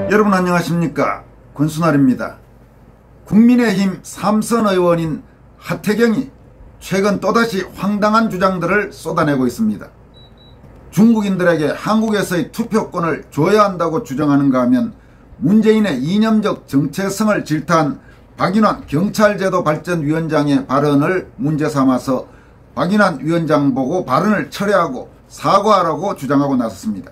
여러분 안녕하십니까? 권순알입니다. 국민의힘 삼선 의원인 하태경이 최근 또다시 황당한 주장들을 쏟아내고 있습니다. 중국인들에게 한국에서의 투표권을 줘야 한다고 주장하는가 하면 문재인의 이념적 정체성을 질타한 박인환 경찰제도 발전위원장의 발언을 문제 삼아서 박인환 위원장 보고 발언을 철회하고 사과하라고 주장하고 나섰습니다.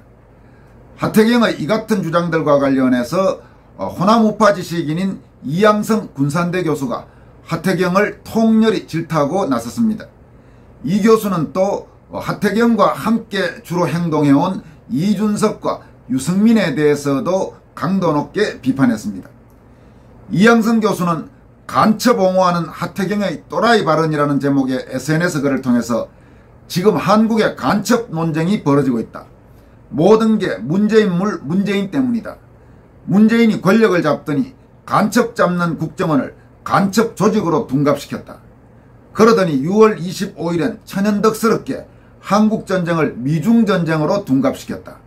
하태경의 이 같은 주장들과 관련해서 호남 우파 지식인인 이양성 군산대 교수가 하태경을 통렬히 질타하고 나섰습니다. 이 교수는 또 하태경과 함께 주로 행동해온 이준석과 유승민에 대해서도 강도 높게 비판했습니다. 이양성 교수는 간첩 옹호하는 하태경의 또라이 발언이라는 제목의 SNS 글을 통해서 지금 한국의 간첩 논쟁이 벌어지고 있다. 모든 게 문재인물 문재인 때문이다. 문재인이 권력을 잡더니 간첩 잡는 국정원을 간첩 조직으로 둔갑시켰다. 그러더니 6월 25일엔 천연덕스럽게 한국전쟁을 미중전쟁으로 둔갑시켰다.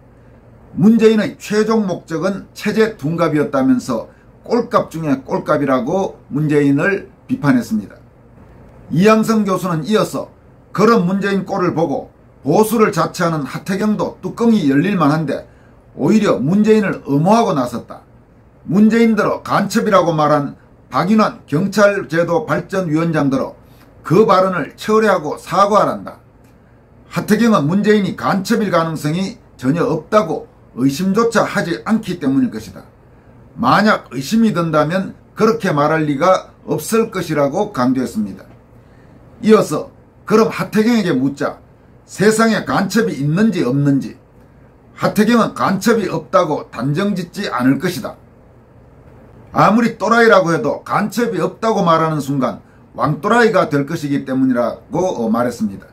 문재인의 최종 목적은 체제 둔갑이었다면서 꼴값 중에 꼴값이라고 문재인을 비판했습니다. 이양성 교수는 이어서 그런 문재인 꼴을 보고 보수를 자처하는 하태경도 뚜껑이 열릴만한데 오히려 문재인을 엄호하고 나섰다. 문재인들어 간첩이라고 말한 박인환 경찰제도 발전위원장들어 그 발언을 철회하고 사과하란다. 하태경은 문재인이 간첩일 가능성이 전혀 없다고 의심조차 하지 않기 때문일 것이다. 만약 의심이 든다면 그렇게 말할 리가 없을 것이라고 강조했습니다. 이어서 그럼 하태경에게 묻자 세상에 간첩이 있는지 없는지 하태경은 간첩이 없다고 단정짓지 않을 것이다. 아무리 또라이라고 해도 간첩이 없다고 말하는 순간 왕또라이가 될 것이기 때문이라고 말했습니다.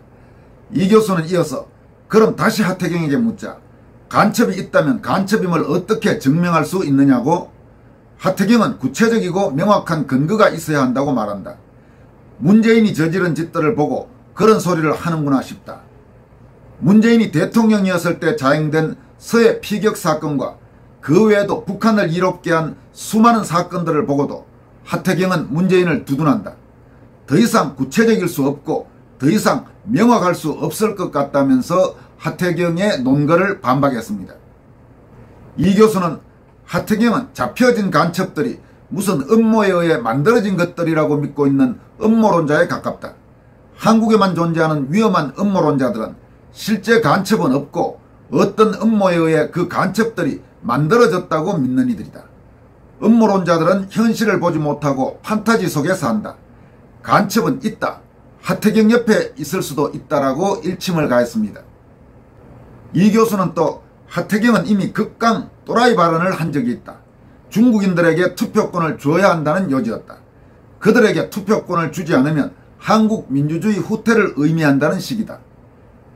이 교수는 이어서 그럼 다시 하태경에게 묻자 간첩이 있다면 간첩임을 어떻게 증명할 수 있느냐고 하태경은 구체적이고 명확한 근거가 있어야 한다고 말한다. 문재인이 저지른 짓들을 보고 그런 소리를 하는구나 싶다. 문재인이 대통령이었을 때 자행된 서해 피격 사건과 그 외에도 북한을 이롭게 한 수많은 사건들을 보고도 하태경은 문재인을 두둔한다. 더 이상 구체적일 수 없고 더 이상 명확할 수 없을 것 같다면서 하태경의 논거를 반박했습니다. 이 교수는 하태경은 잡혀진 간첩들이 무슨 음모에 의해 만들어진 것들이라고 믿고 있는 음모론자에 가깝다. 한국에만 존재하는 위험한 음모론자들은 실제 간첩은 없고 어떤 음모에 의해 그 간첩들이 만들어졌다고 믿는 이들이다. 음모론자들은 현실을 보지 못하고 판타지 속에 산다. 간첩은 있다. 하태경 옆에 있을 수도 있다라고 일침을 가했습니다. 이 교수는 또 하태경은 이미 극강 또라이 발언을 한 적이 있다. 중국인들에게 투표권을 줘야 한다는 요지였다. 그들에게 투표권을 주지 않으면 한국 민주주의 후퇴를 의미한다는 식이다.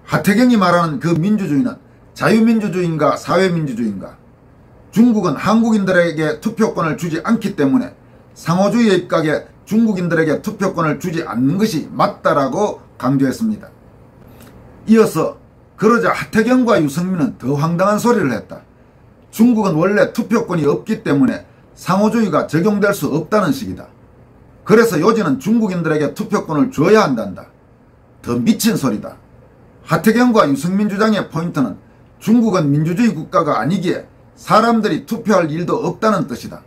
하태경이 말하는 그 민주주의는 자유민주주의인가 사회민주주의인가? 중국은 한국인들에게 투표권을 주지 않기 때문에 상호주의에 입각해 중국인들에게 투표권을 주지 않는 것이 맞다라고 강조했습니다. 이어서 그러자 하태경과 유승민은 더 황당한 소리를 했다. 중국은 원래 투표권이 없기 때문에 상호주의가 적용될 수 없다는 식이다. 그래서 요지는 중국인들에게 투표권을 줘야 한단다. 더 미친 소리다. 하태경과 유승민 주장의 포인트는 중국은 민주주의 국가가 아니기에 사람들이 투표할 일도 없다는 뜻이다.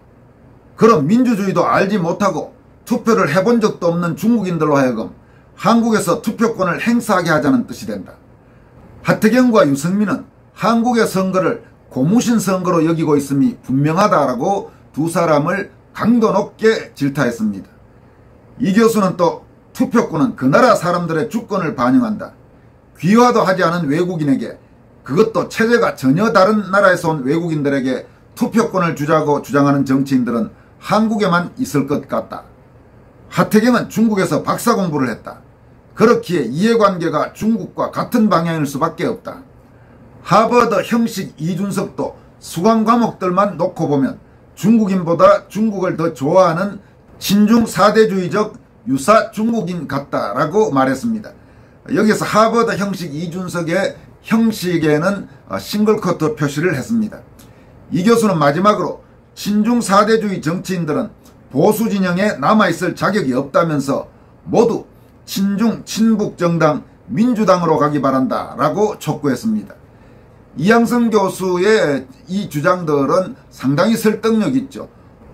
그럼 민주주의도 알지 못하고 투표를 해본 적도 없는 중국인들로 하여금 한국에서 투표권을 행사하게 하자는 뜻이 된다. 하태경과 유승민은 한국의 선거를 고무신 선거로 여기고 있음이 분명하다라고 두 사람을 강도 높게 질타했습니다. 이 교수는 또 투표권은 그 나라 사람들의 주권을 반영한다. 귀화도 하지 않은 외국인에게 그것도 체제가 전혀 다른 나라에서 온 외국인들에게 투표권을 주자고 주장하는 정치인들은 한국에만 있을 것 같다. 하태경은 중국에서 박사 공부를 했다. 그렇기에 이해관계가 중국과 같은 방향일 수밖에 없다. 하버드 형식 이준석도 수강 과목들만 놓고 보면 중국인보다 중국을 더 좋아하는 친중 사대주의적 유사 중국인 같다라고 말했습니다. 여기서 하버드 형식 이준석의 형식에는 싱글커트 표시를 했습니다. 이 교수는 마지막으로 친중 4대주의 정치인들은 보수 진영에 남아있을 자격이 없다면서 모두 친중 친북 정당 민주당으로 가기 바란다 라고 촉구했습니다. 이양성 교수의 이 주장들은 상당히 설득력 있죠.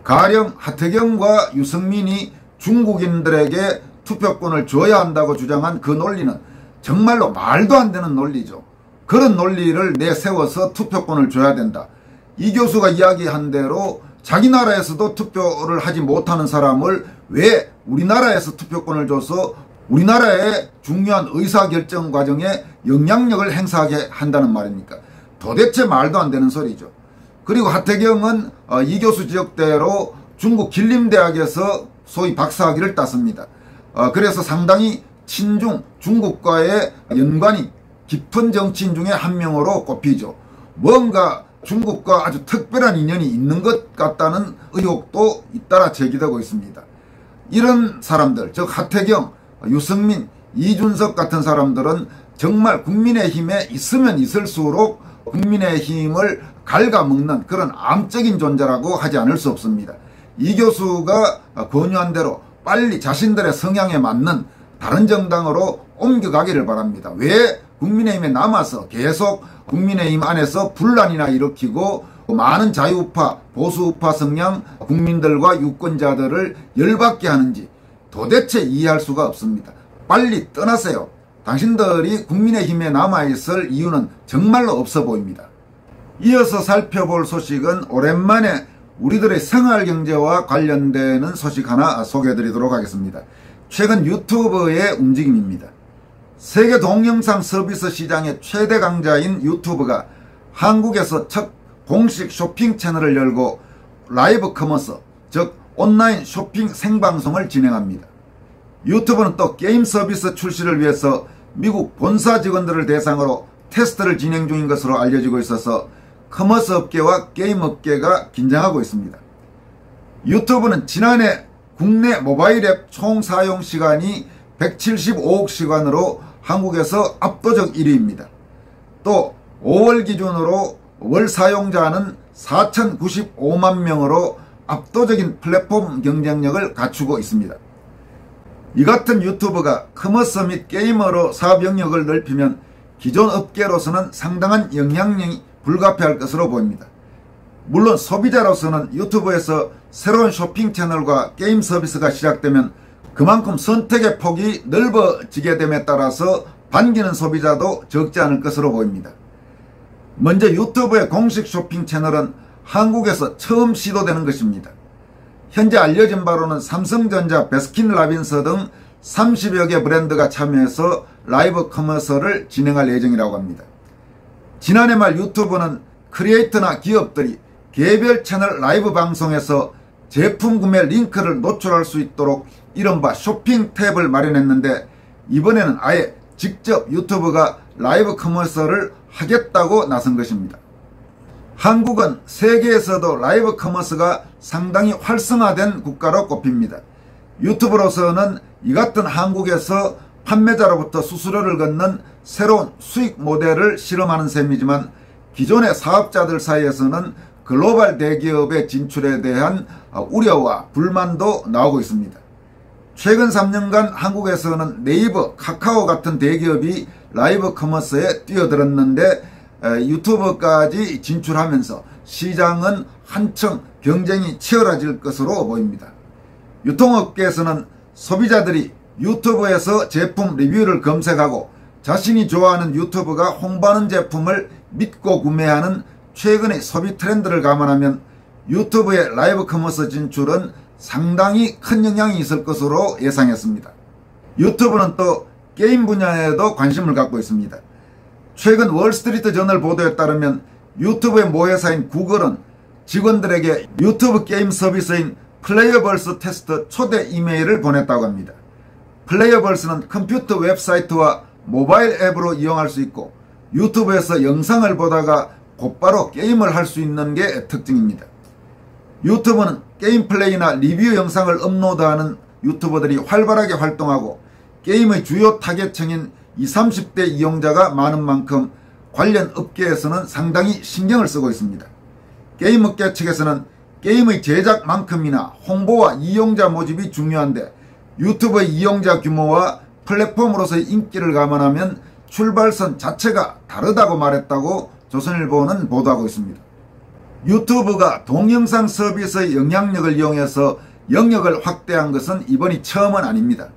가령 하태경과 유승민이 중국인들에게 투표권을 줘야 한다고 주장한 그 논리는 정말로 말도 안 되는 논리죠. 그런 논리를 내세워서 투표권을 줘야 된다. 이 교수가 이야기한 대로 자기 나라에서도 투표를 하지 못하는 사람을 왜 우리나라에서 투표권을 줘서 우리나라의 중요한 의사결정 과정에 영향력을 행사하게 한다는 말입니까? 도대체 말도 안 되는 소리죠. 그리고 하태경은 이 교수 지적대로 중국 길림대학에서 소위 박사학위를 땄습니다. 그래서 상당히 친중 중국과의 연관이 깊은 정치인 중에 한 명으로 꼽히죠. 뭔가 중국과 아주 특별한 인연이 있는 것 같다는 의혹도 잇따라 제기되고 있습니다. 이런 사람들, 즉 하태경, 유승민, 이준석 같은 사람들은 정말 국민의힘에 있으면 있을수록 국민의힘을 갉아먹는 그런 암적인 존재라고 하지 않을 수 없습니다. 이 교수가 권유한 대로 빨리 자신들의 성향에 맞는 다른 정당으로 옮겨가기를 바랍니다. 왜 국민의힘에 남아서 계속 국민의힘 안에서 분란이나 일으키고 많은 자유우파, 보수우파 성향 국민들과 유권자들을 열받게 하는지 도대체 이해할 수가 없습니다. 빨리 떠나세요. 당신들이 국민의힘에 남아있을 이유는 정말로 없어 보입니다. 이어서 살펴볼 소식은 오랜만에 우리들의 생활경제와 관련되는 소식 하나 소개해드리도록 하겠습니다. 최근 유튜브의 움직임입니다. 세계 동영상 서비스 시장의 최대 강자인 유튜브가 한국에서 첫 공식 쇼핑 채널을 열고 라이브 커머스, 즉 온라인 쇼핑 생방송을 진행합니다. 유튜브는 또 게임 서비스 출시를 위해서 미국 본사 직원들을 대상으로 테스트를 진행 중인 것으로 알려지고 있어서 커머스 업계와 게임 업계가 긴장하고 있습니다. 유튜브는 지난해 국내 모바일 앱 총 사용 시간이 175억 시간으로 한국에서 압도적 1위입니다. 또 5월 기준으로 월 사용자는 4,095만 명으로 압도적인 플랫폼 경쟁력을 갖추고 있습니다. 이 같은 유튜브가 커머스 및 게이머로 사업 영역을 넓히면 기존 업계로서는 상당한 영향력이 불가피할 것으로 보입니다. 물론 소비자로서는 유튜브에서 새로운 쇼핑 채널과 게임 서비스가 시작되면 그만큼 선택의 폭이 넓어지게 됨에 따라서 반기는 소비자도 적지 않을 것으로 보입니다. 먼저 유튜브의 공식 쇼핑 채널은 한국에서 처음 시도되는 것입니다. 현재 알려진 바로는 삼성전자, 베스킨라빈스 등 30여 개 브랜드가 참여해서 라이브 커머스를 진행할 예정이라고 합니다. 지난해 말 유튜브는 크리에이터나 기업들이 개별 채널 라이브 방송에서 제품 구매 링크를 노출할 수 있도록 이른바 쇼핑 탭을 마련했는데 이번에는 아예 직접 유튜브가 라이브 커머스를 하겠다고 나선 것입니다. 한국은 세계에서도 라이브 커머스가 상당히 활성화된 국가로 꼽힙니다. 유튜브로서는 이 같은 한국에서 판매자로부터 수수료를 걷는 새로운 수익 모델을 실험하는 셈이지만 기존의 사업자들 사이에서는 글로벌 대기업의 진출에 대한 우려와 불만도 나오고 있습니다. 최근 3년간 한국에서는 네이버, 카카오 같은 대기업이 라이브 커머스에 뛰어들었는데 유튜브까지 진출하면서 시장은 한층 경쟁이 치열해질 것으로 보입니다. 유통업계에서는 소비자들이 유튜브에서 제품 리뷰를 검색하고 자신이 좋아하는 유튜브가 홍보하는 제품을 믿고 구매하는 최근의 소비 트렌드를 감안하면 유튜브의 라이브 커머스 진출은 상당히 큰 영향이 있을 것으로 예상했습니다. 유튜브는 또 게임 분야에도 관심을 갖고 있습니다. 최근 월스트리트 저널 보도에 따르면 유튜브의 모회사인 구글은 직원들에게 유튜브 게임 서비스인 플레이어벌스 테스트 초대 이메일을 보냈다고 합니다. 플레이어벌스는 컴퓨터 웹사이트와 모바일 앱으로 이용할 수 있고 유튜브에서 영상을 보다가 곧바로 게임을 할 수 있는 게 특징입니다. 유튜브는 게임 플레이나 리뷰 영상을 업로드하는 유튜버들이 활발하게 활동하고 게임의 주요 타겟층인 20, 30대 이용자가 많은 만큼 관련 업계에서는 상당히 신경을 쓰고 있습니다. 게임 업계 측에서는 게임의 제작만큼이나 홍보와 이용자 모집이 중요한데 유튜브의 이용자 규모와 플랫폼으로서의 인기를 감안하면 출발선 자체가 다르다고 말했다고 조선일보는 보도하고 있습니다. 유튜브가 동영상 서비스의 영향력을 이용해서 영역을 확대한 것은 이번이 처음은 아닙니다.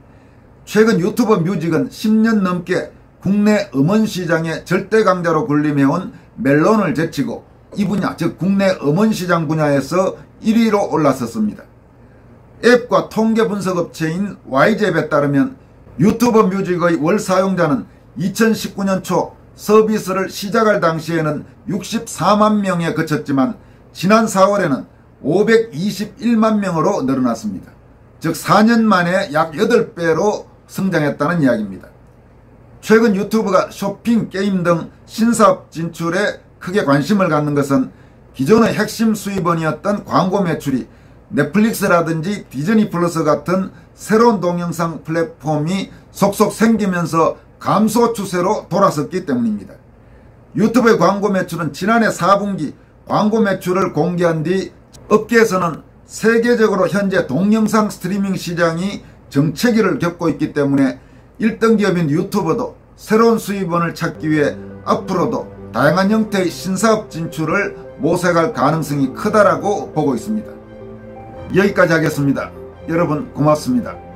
최근 유튜브 뮤직은 10년 넘게 국내 음원 시장의 절대 강자로 군림해온 멜론을 제치고 이 분야, 즉 국내 음원 시장 분야에서 1위로 올랐었습니다. 앱과 통계 분석 업체인 YZ앱에 따르면 유튜브 뮤직의 월 사용자는 2019년 초 서비스를 시작할 당시에는 64만 명에 그쳤지만 지난 4월에는 521만 명으로 늘어났습니다. 즉 4년 만에 약 8배로 성장했다는 이야기입니다. 최근 유튜브가 쇼핑, 게임 등 신사업 진출에 크게 관심을 갖는 것은 기존의 핵심 수입원이었던 광고 매출이 넷플릭스라든지 디즈니 플러스 같은 새로운 동영상 플랫폼이 속속 생기면서 감소 추세로 돌아섰기 때문입니다. 유튜브의 광고 매출은 지난해 4분기 광고 매출을 공개한 뒤 업계에서는 세계적으로 현재 동영상 스트리밍 시장이 정체기를 겪고 있기 때문에 1등 기업인 유튜버도 새로운 수입원을 찾기 위해 앞으로도 다양한 형태의 신사업 진출을 모색할 가능성이 크다라고 보고 있습니다. 여기까지 하겠습니다. 여러분 고맙습니다.